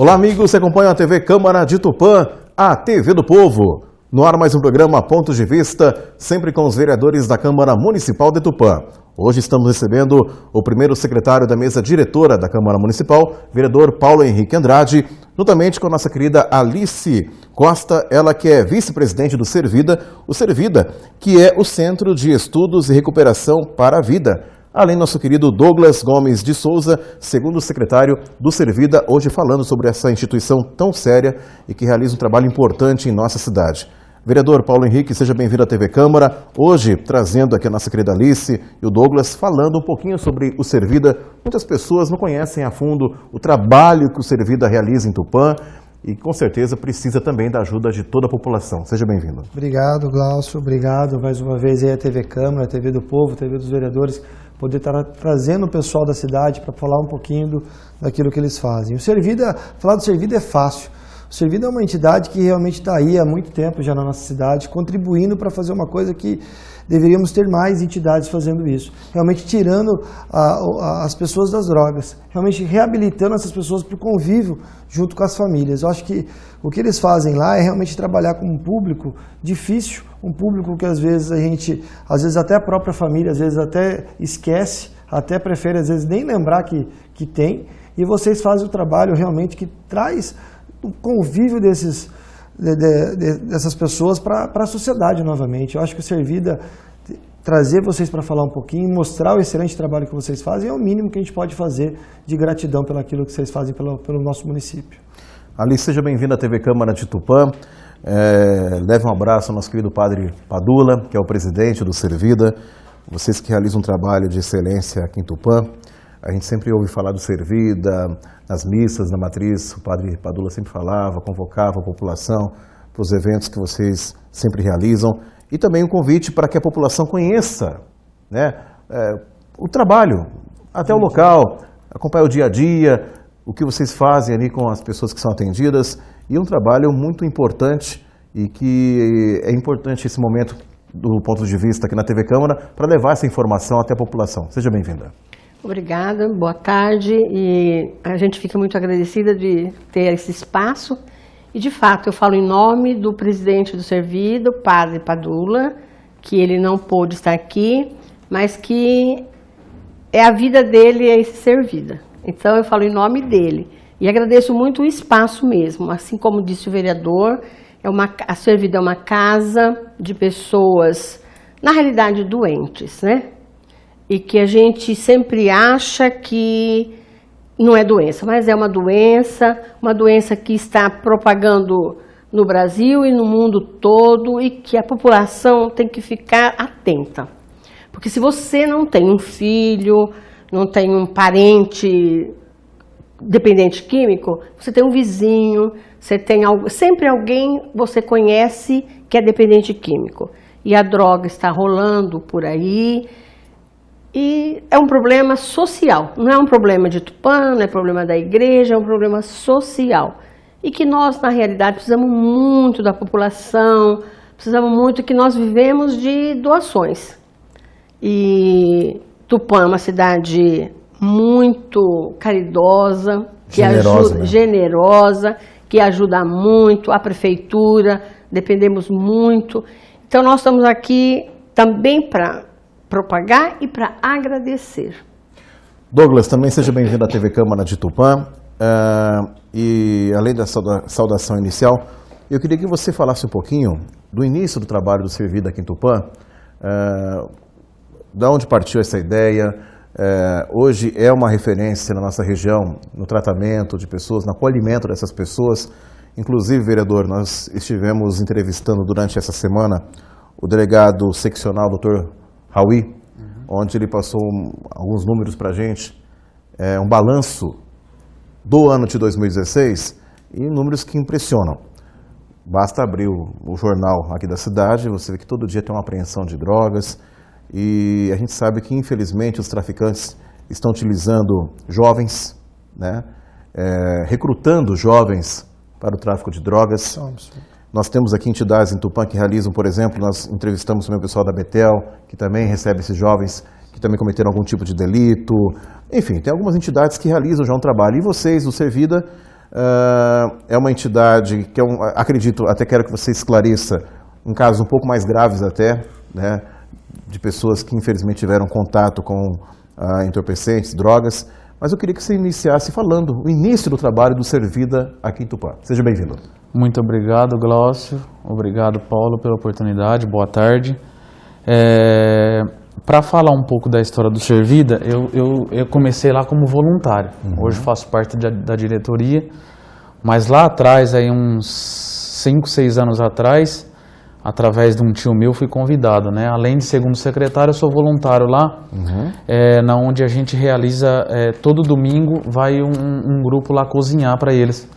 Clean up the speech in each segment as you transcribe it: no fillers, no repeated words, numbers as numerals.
Olá, amigos, você acompanha a TV Câmara de Tupã, a TV do Povo. No ar mais um programa Pontos de Vista, sempre com os vereadores da Câmara Municipal de Tupã. Hoje estamos recebendo o primeiro secretário da mesa diretora da Câmara Municipal, vereador Paulo Henrique Andrade, juntamente com a nossa querida Alice Costa, ela que é vice-presidente do Servida, o Servida, que é o Centro de Estudos e Recuperação para a Vida. Além do nosso querido Douglas Gomes de Souza, segundo secretário do Servida, hoje falando sobre essa instituição tão séria e que realiza um trabalho importante em nossa cidade. Vereador Paulo Henrique, seja bem-vindo à TV Câmara. Hoje, trazendo aqui a nossa querida Alice e o Douglas, falando um pouquinho sobre o Servida. Muitas pessoas não conhecem a fundo o trabalho que o Servida realiza em Tupã e, com certeza, precisa também da ajuda de toda a população. Seja bem-vindo. Obrigado, Glaucio. Obrigado mais uma vez aí à TV Câmara, a TV do Povo, a TV dos vereadores, poder estar trazendo o pessoal da cidade para falar um pouquinho daquilo que eles fazem. O Servida, falar do Servida é fácil. O Servida é uma entidade que realmente está aí há muito tempo já na nossa cidade, contribuindo para fazer uma coisa que deveríamos ter mais entidades fazendo isso. Realmente tirando as pessoas das drogas, realmente reabilitando essas pessoas para o convívio junto com as famílias. Eu acho que o que eles fazem lá é realmente trabalhar com um público difícil, um público que às vezes até a própria família, às vezes até esquece, até prefere às vezes nem lembrar que tem, e vocês fazem o trabalho realmente que traz o convívio dessas pessoas para a sociedade novamente. Eu acho que o Servida, trazer vocês para falar um pouquinho, mostrar o excelente trabalho que vocês fazem, é o mínimo que a gente pode fazer de gratidão pelo aquilo que vocês fazem pelo nosso município. Alice, seja bem-vinda à TV Câmara de Tupã. Leve um abraço ao nosso querido padre Padula, que é o presidente do Servida. Vocês que realizam um trabalho de excelência aqui em Tupã. A gente sempre ouve falar do Servida, nas missas, na matriz, o padre Padula sempre falava, convocava a população para os eventos que vocês sempre realizam. E também um convite para que a população conheça, né, o trabalho, até o local, acompanhar o dia a dia, o que vocês fazem ali com as pessoas que são atendidas. E um trabalho muito importante e que é importante esse momento do ponto de vista aqui na TV Câmara para levar essa informação até a população. Seja bem-vinda. Obrigada, boa tarde, e a gente fica muito agradecida de ter esse espaço. E de fato eu falo em nome do presidente do Servida, o padre Padula, que ele não pôde estar aqui, mas que a vida dele é esse Servida. Então eu falo em nome dele e agradeço muito o espaço mesmo, assim como disse o vereador, a Servida é uma casa de pessoas, na realidade doentes, né? E que a gente sempre acha que não é doença, mas é uma doença que está propagando no Brasil e no mundo todo e que a população tem que ficar atenta. Porque se você não tem um filho, não tem um parente dependente químico, você tem um vizinho, você tem sempre alguém você conhece que é dependente químico. E a droga está rolando por aí. E é um problema social, não é um problema de Tupã, não é problema da igreja, é um problema social. E que nós, na realidade, precisamos muito da população, precisamos muito que nós vivemos de doações. E Tupã é uma cidade muito caridosa, generosa, que ajuda muito, a prefeitura, dependemos muito. Então nós estamos aqui também para propagar e para agradecer. Douglas, também seja bem-vindo à TV Câmara de Tupã. E além da saudação inicial, eu queria que você falasse um pouquinho do início do trabalho do Servida aqui em Tupã. Da onde partiu essa ideia? Hoje é uma referência na nossa região no tratamento de pessoas, no acolhimento dessas pessoas. Inclusive, vereador, nós estivemos entrevistando durante essa semana o delegado seccional, Dr. Raui, onde ele passou alguns números para a gente, um balanço do ano de 2016 e números que impressionam. Basta abrir o jornal aqui da cidade, você vê que todo dia tem uma apreensão de drogas e a gente sabe que, infelizmente, os traficantes estão utilizando jovens, né, recrutando jovens para o tráfico de drogas. Nós temos aqui entidades em Tupã que realizam, por exemplo, nós entrevistamos também o pessoal da Betel, que também recebe esses jovens que também cometeram algum tipo de delito. Enfim, tem algumas entidades que realizam já um trabalho. E vocês, do Servida, é uma entidade que, acredito, até quero que você esclareça, em casos um pouco mais graves até, né, de pessoas que infelizmente tiveram contato com entorpecentes, drogas, mas eu queria que você iniciasse falando o início do trabalho do Servida aqui em Tupã. Seja bem-vindo. Muito obrigado, Glaucio. Obrigado, Paulo, pela oportunidade. Boa tarde. Para falar um pouco da história do Servida, eu comecei lá como voluntário. Hoje faço parte da diretoria, mas lá atrás, aí uns 5, 6 anos atrás, através de um tio meu, fui convidado, né? Além de segundo secretário, eu sou voluntário lá, na onde a gente realiza, todo domingo, vai um grupo lá cozinhar para eles.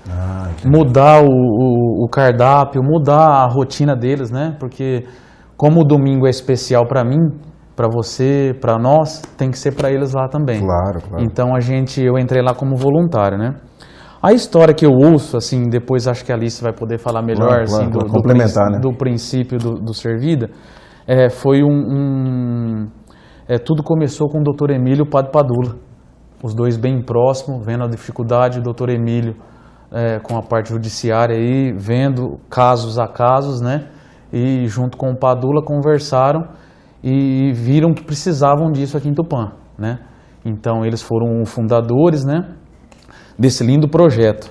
Mudar o cardápio, mudar a rotina deles, né? Porque como o domingo é especial para mim, para você, para nós, tem que ser para eles lá também. Claro, claro. Então eu entrei lá como voluntário, né? A história que eu ouço, assim, depois acho que a Alice vai poder falar melhor, assim, complementar, né? do princípio do Servida, foi tudo começou com o Dr. Emílio e o Padre Padula, os dois bem próximos, vendo a dificuldade, o Dr. Emílio com a parte judiciária aí, vendo casos a casos, né? E junto com o Padula conversaram e viram que precisavam disso aqui em Tupã, né? Então eles foram fundadores, né, desse lindo projeto.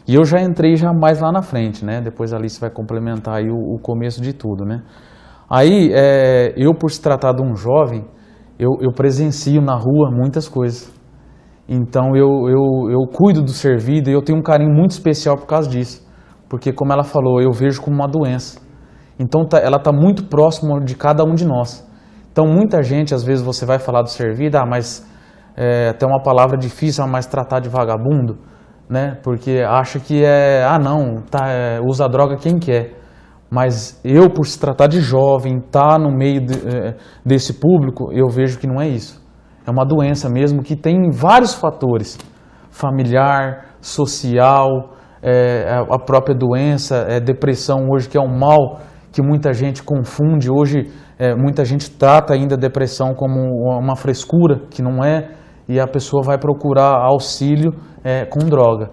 E eu já entrei mais lá na frente, né? Depois a Alice vai complementar aí o começo de tudo, né? Aí, eu por se tratar de um jovem, eu presencio na rua muitas coisas. Então eu cuido do Servida e eu tenho um carinho muito especial por causa disso. Porque como ela falou, eu vejo como uma doença. Então ela está muito próxima de cada um de nós. Então muita gente, às vezes você vai falar do Servida, mas tem uma palavra difícil, mas tratar de vagabundo, né? Porque acha que usa droga quem quer. Mas eu, por se tratar de jovem, estar no meio desse público, eu vejo que não é isso. É uma doença mesmo que tem vários fatores, familiar, social, a própria doença, depressão hoje, que é um mal que muita gente confunde. Hoje, muita gente trata ainda a depressão como uma frescura, que não é, e a pessoa vai procurar auxílio com droga.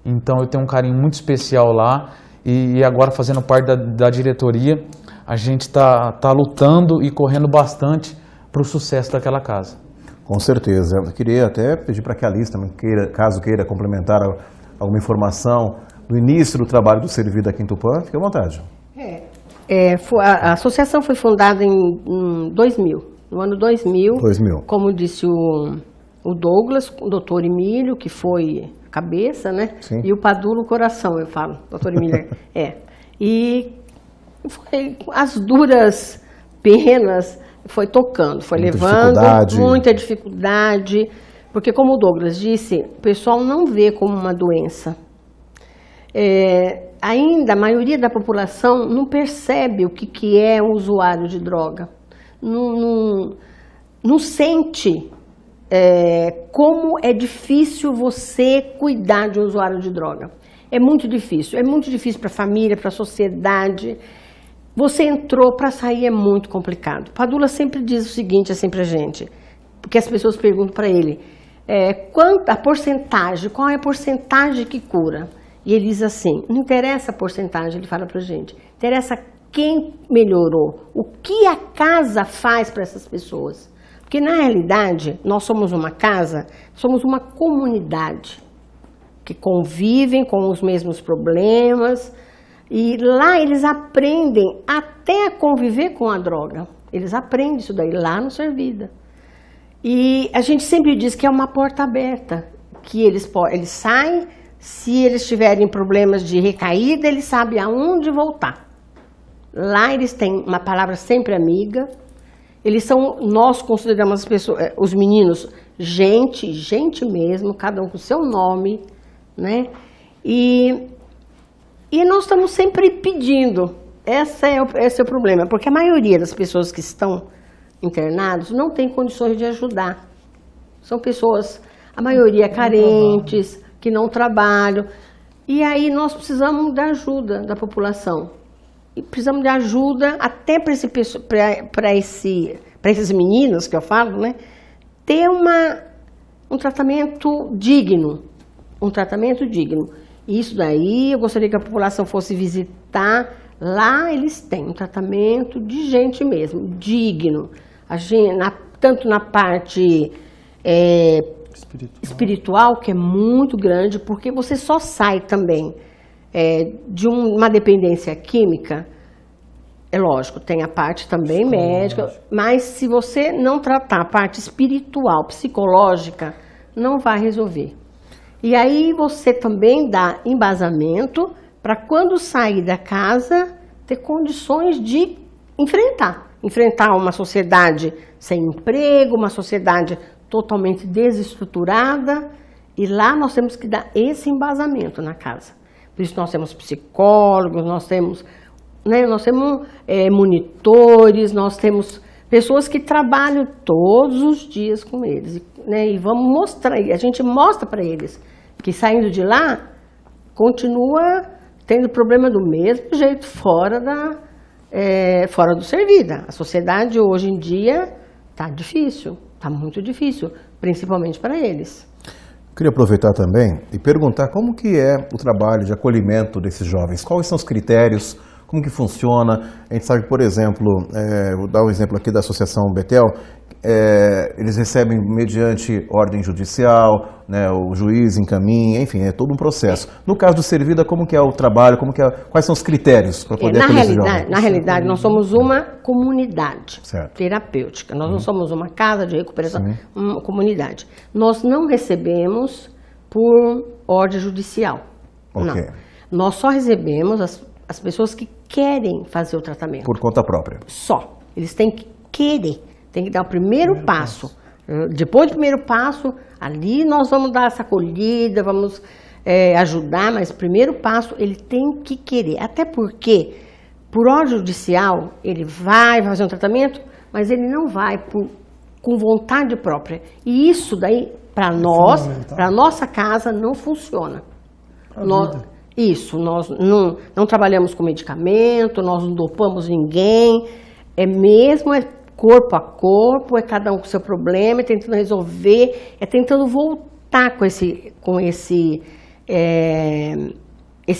Então eu tenho um carinho muito especial lá, e agora fazendo parte da diretoria, a gente está lutando e correndo bastante para o sucesso daquela casa. Com certeza. Eu queria até pedir para que a Alice também, caso queira complementar alguma informação do início do trabalho do Servida aqui em Tupã, fique à vontade. A associação foi fundada em 2000, no ano 2000. Como disse o Douglas, o doutor Emílio, que foi cabeça, né? Sim. E o Padula, o coração, eu falo, doutor Emílio. E foi as duras penas, foi tocando, foi levando muita dificuldade, porque como o Douglas disse, o pessoal não vê como uma doença. Ainda a maioria da população não percebe o que é um usuário de droga, não sente como é difícil você cuidar de um usuário de droga. É muito difícil para a família, para a sociedade. Você entrou, para sair é muito complicado. Padula sempre diz o seguinte assim pra gente, porque as pessoas perguntam para ele, qual é a porcentagem que cura? E ele diz assim, não interessa a porcentagem, ele fala pra gente, interessa quem melhorou, o que a casa faz para essas pessoas. Porque na realidade, nós somos uma casa, somos uma comunidade que convivem com os mesmos problemas, e lá eles aprendem até a conviver com a droga. Eles aprendem isso daí lá no Servida. E a gente sempre diz que é uma porta aberta, que eles saem, se eles tiverem problemas de recaída, eles sabem aonde voltar. Lá eles têm uma palavra sempre amiga. Nós consideramos as pessoas, os meninos, gente mesmo, cada um com seu nome, né? E nós estamos sempre pedindo, esse é o problema, porque a maioria das pessoas que estão internados não tem condições de ajudar. São pessoas, a maioria carentes, que não trabalham, e aí nós precisamos da ajuda da população. E precisamos de ajuda até para esses meninos que eu falo, né, ter um tratamento digno. Isso daí, eu gostaria que a população fosse visitar. Lá eles têm um tratamento de gente mesmo, digno. Tanto na parte espiritual, que é muito grande, porque você só sai também de uma dependência química. É lógico, tem a parte também médica, mas se você não tratar a parte espiritual, psicológica, não vai resolver. E aí você também dá embasamento para quando sair da casa, ter condições de enfrentar uma sociedade sem emprego, uma sociedade totalmente desestruturada, e lá nós temos que dar esse embasamento na casa. Por isso nós temos psicólogos, nós temos monitores, nós temos pessoas que trabalham todos os dias com eles, né? E vamos mostrar, a gente mostra para eles que saindo de lá, continua tendo problema do mesmo jeito fora do Servida. A sociedade hoje em dia está difícil, está muito difícil, principalmente para eles. Queria aproveitar também e perguntar como que é o trabalho de acolhimento desses jovens, quais são os critérios, como que funciona. A gente sabe, por exemplo, vou dar um exemplo aqui da Associação Betel, eles recebem mediante ordem judicial, né, o juiz encaminha, enfim, é todo um processo. No caso do Servida, como que é o trabalho, quais são os critérios para poder acolher esses jovens? Na realidade, nós somos uma comunidade certo. terapêutica, nós não somos uma casa de recuperação, uma comunidade. Nós não recebemos por ordem judicial, okay. Não. Nós só recebemos as pessoas que querem fazer o tratamento. Por conta própria. Só. Eles têm que querer, tem que dar o primeiro passo. Depois do primeiro passo, ali nós vamos dar essa acolhida, vamos ajudar, mas o primeiro passo ele tem que querer. Até porque, por ordem judicial, ele vai fazer um tratamento, mas ele não vai com vontade própria. E isso daí, para nós, para a nossa casa, não funciona. Nós não trabalhamos com medicamento, nós não dopamos ninguém, é corpo a corpo, é cada um com o seu problema, é tentando resolver, é tentando voltar com esse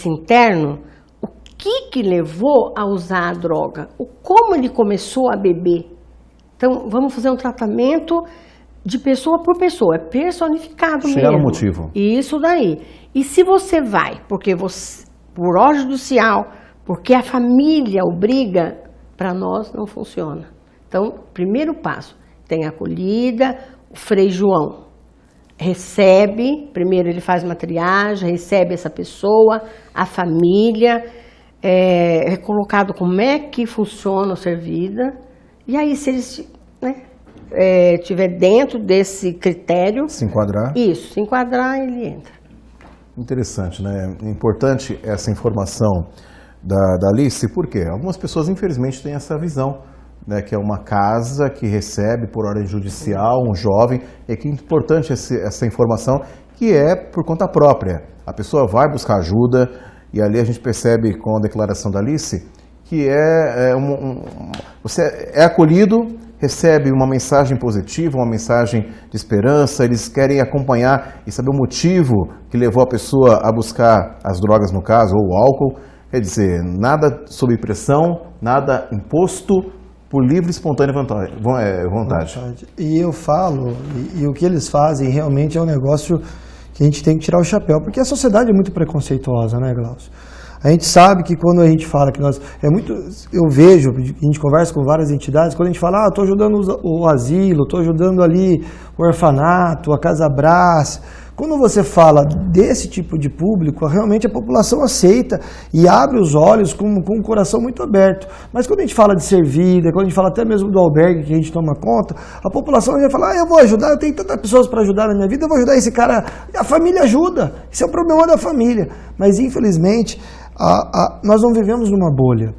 interno, o que levou a usar a droga, como ele começou a beber. Então, vamos fazer um tratamento de pessoa por pessoa, é personificado mesmo. Chegar no motivo. Isso daí. E se você vai, por ordem judicial, porque a família obriga, para nós não funciona. Então, primeiro passo, tem a acolhida, o Frei João recebe, primeiro ele faz uma triagem, recebe essa pessoa, a família, é colocado como é que funciona o Servida, e aí se eles estiver dentro desse critério... Se enquadrar. Isso, se enquadrar, ele entra. Interessante, né? É importante essa informação da Alice, porque algumas pessoas, infelizmente, têm essa visão, né, que é uma casa que recebe por ordem judicial um jovem, e que é importante essa informação, que é por conta própria. A pessoa vai buscar ajuda, e ali a gente percebe com a declaração da Alice, que você é acolhido, recebe uma mensagem positiva, uma mensagem de esperança, eles querem acompanhar e saber o motivo que levou a pessoa a buscar as drogas, no caso, ou o álcool. Quer dizer, nada sob pressão, nada imposto, por livre e espontânea vontade. E eu falo, e o que eles fazem realmente é um negócio que a gente tem que tirar o chapéu, porque a sociedade é muito preconceituosa, né, Glaucio? A gente sabe que quando a gente fala que eu vejo, a gente conversa com várias entidades, quando a gente fala, estou ajudando o asilo, estou ajudando ali o orfanato, a Casa Brás. Quando você fala desse tipo de público, realmente a população aceita e abre os olhos com um coração muito aberto. Mas quando a gente fala de Servida, quando a gente fala até mesmo do albergue que a gente toma conta, a população vai falar, eu vou ajudar, eu tenho tantas pessoas para ajudar na minha vida, eu vou ajudar esse cara. A família ajuda, isso é o problema da família. Mas infelizmente, nós não vivemos numa bolha.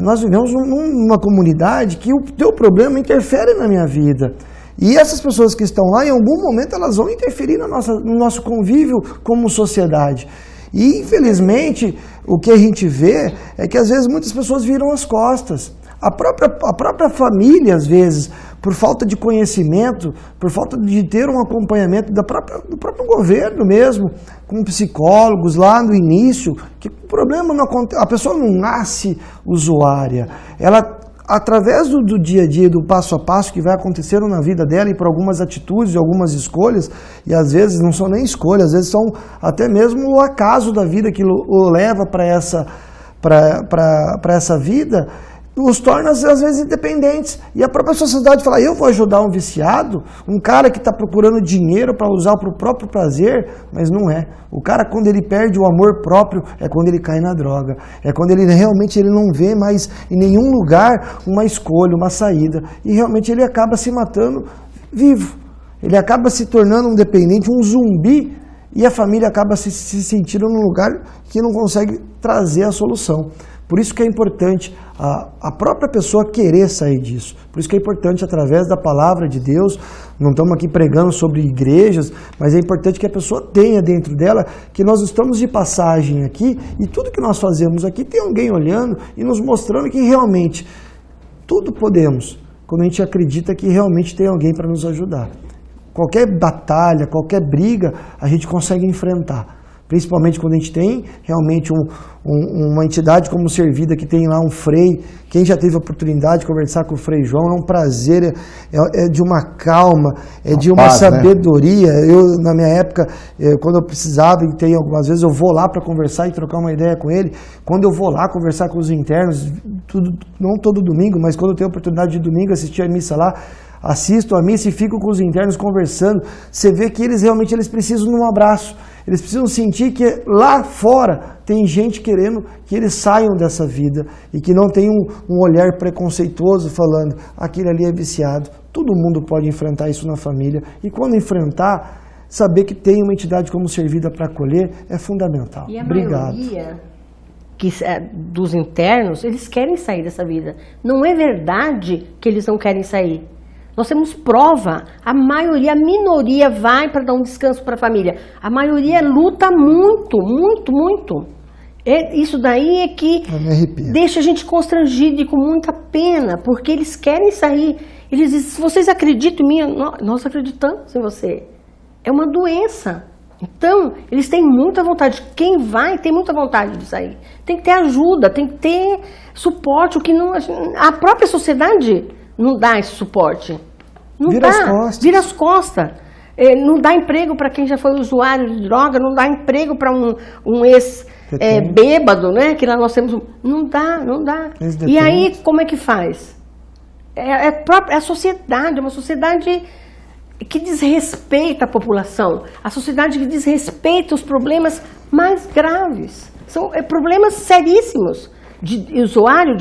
Nós vivemos numa comunidade que o teu problema interfere na minha vida. E essas pessoas que estão lá, em algum momento, elas vão interferir no nosso convívio como sociedade. E, infelizmente, o que a gente vê é que, às vezes, muitas pessoas viram as costas. A própria família, às vezes, por falta de conhecimento, por falta de ter um acompanhamento do próprio governo mesmo, com psicólogos lá no início, que o problema não acontece, a pessoa não nasce usuária, ela, através do dia a dia, do passo a passo que vai acontecendo na vida dela e por algumas atitudes, algumas escolhas, e às vezes não são nem escolhas, às vezes são até mesmo o acaso da vida que o leva para essa vida, os torna às vezes independentes. E a própria sociedade fala, eu vou ajudar um viciado, um cara que está procurando dinheiro para usar para o próprio prazer, mas não é. O cara, quando ele perde o amor próprio, é quando ele cai na droga. É quando ele realmente não vê mais em nenhum lugar uma escolha, uma saída. E realmente ele acaba se matando vivo. Ele acaba se tornando um dependente, um zumbi, e a família acaba se sentindo num lugar que não consegue trazer a solução. Por isso que é importante a própria pessoa querer sair disso. Por isso que é importante, através da palavra de Deus, não estamos aqui pregando sobre igrejas, mas é importante que a pessoa tenha dentro dela que nós estamos de passagem aqui e tudo que nós fazemos aqui tem alguém olhando e nos mostrando que realmente tudo podemos, quando a gente acredita que realmente tem alguém para nos ajudar. Qualquer batalha, qualquer briga, a gente consegue enfrentar. Principalmente quando a gente tem realmente uma entidade como Servida, que tem lá um frei. Quem já teve a oportunidade de conversar com o Frei João, é um prazer, é de uma calma, é de uma sabedoria. Né? Eu, na minha época, quando eu precisava, e tem algumas vezes, eu vou lá para conversar e trocar uma ideia com ele. Quando eu vou lá conversar com os internos, não todo domingo, mas quando eu tenho a oportunidade de domingo assistir a missa lá, assisto a missa e fico com os internos conversando, você vê que eles realmente precisam de um abraço. Eles precisam sentir que lá fora tem gente querendo que eles saiam dessa vida e que não tem um olhar preconceituoso falando, aquele ali é viciado. Todo mundo pode enfrentar isso na família e quando enfrentar, saber que tem uma entidade como Servida para acolher é fundamental. E a Obrigado. maioria dos internos, eles querem sair dessa vida. Não é verdade que eles não querem sair. Nós temos prova, a minoria vai para dar um descanso para a família. A maioria luta muito, muito, muito. Isso daí é que deixa a gente constrangido e com muita pena, porque eles querem sair. Eles dizem, se vocês acreditam em mim, nós acreditamos em você. É uma doença. Então, eles têm muita vontade. Quem vai tem muita vontade de sair. Tem que ter ajuda, tem que ter suporte. O que não, a própria sociedade não dá esse suporte. Não vira dá. As costas. Vira as costas. Não dá emprego para quem já foi usuário de droga, não dá emprego para um ex-bêbado, né? Que lá nós temos. Não dá. E aí, como é que faz? É a sociedade, é uma sociedade que desrespeita a população, a sociedade que desrespeita os problemas mais graves. São problemas seríssimos de usuário,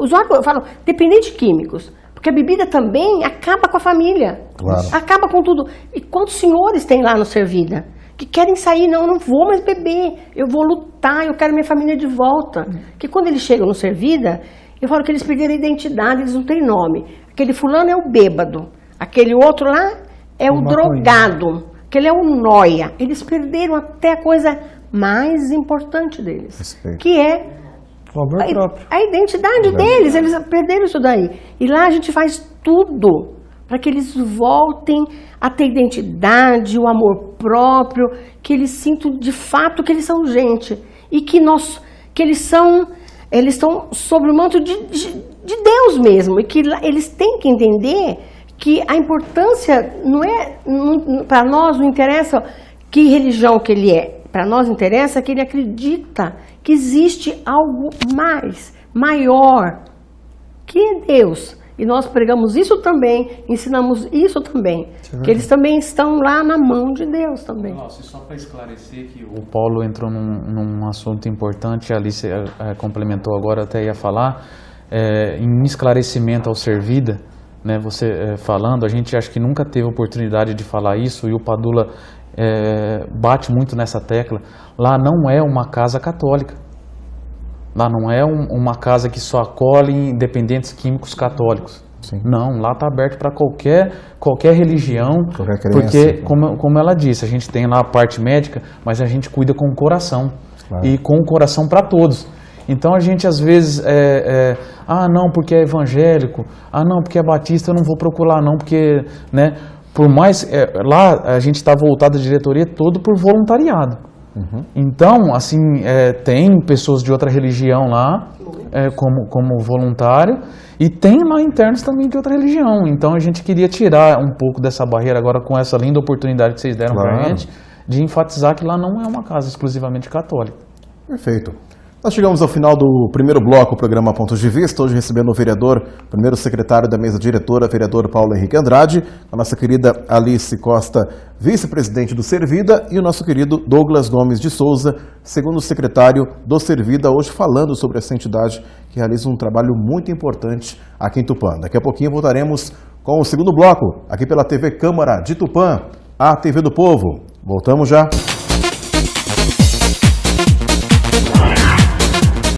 usuário, eu falo, dependente de químicos. Porque a bebida também acaba com a família, claro. Acaba com tudo. E quantos senhores tem lá no Servida que querem sair? Não, eu não vou mais beber, eu vou lutar, eu quero minha família de volta. Porque quando eles chegam no Servida, eu falo que eles perderam a identidade, eles não têm nome. Aquele fulano é o bêbado, aquele outro lá é o drogado, aquele é o nóia. Eles perderam até a coisa mais importante deles, respeito. Que é a identidade deles, eles perderam isso daí. E lá a gente faz tudo para que eles voltem a ter identidade, o amor próprio, que eles sintam de fato que eles são gente. E que eles estão sob o manto de Deus mesmo. E que eles têm que entender que a importância para nós não interessa que religião que ele é. Para nós interessa que ele acredita que existe algo maior, que é Deus. E nós pregamos isso também, ensinamos isso também, que eles também estão lá na mão de Deus também. Nossa, só para esclarecer que o Paulo entrou num assunto importante, a Alice complementou agora, até ia falar, em esclarecimento ao Servida, né, você falando, a gente acho que nunca teve oportunidade de falar isso, e o Padula bate muito nessa tecla. Lá não é uma casa católica, lá não é uma casa que só acolhe dependentes químicos católicos. Sim. Não, lá está aberto para qualquer religião, porque como ela disse, a gente tem lá a parte médica, mas a gente cuida com o coração, claro. E com o coração para todos. Então a gente às vezes Ah, não, porque é evangélico. Ah, não, porque é batista, eu não vou procurar não, porque, né, por mais, lá a gente está voltado a diretoria todo por voluntariado. Então, assim, tem pessoas de outra religião lá, como voluntário, e tem lá internos também de outra religião. Então a gente queria tirar um pouco dessa barreira agora com essa linda oportunidade que vocês deram pra gente, de enfatizar que lá não é uma casa exclusivamente católica. Perfeito. Nós chegamos ao final do primeiro bloco, o programa Pontos de Vista, hoje recebendo o vereador, primeiro secretário da mesa diretora, vereador Paulo Henrique Andrade, a nossa querida Alice Costa, vice-presidente do Servida, e o nosso querido Douglas Gomes de Souza, segundo secretário do Servida, hoje falando sobre essa entidade que realiza um trabalho muito importante aqui em Tupã. Daqui a pouquinho voltaremos com o segundo bloco, aqui pela TV Câmara de Tupã, a TV do Povo. Voltamos já.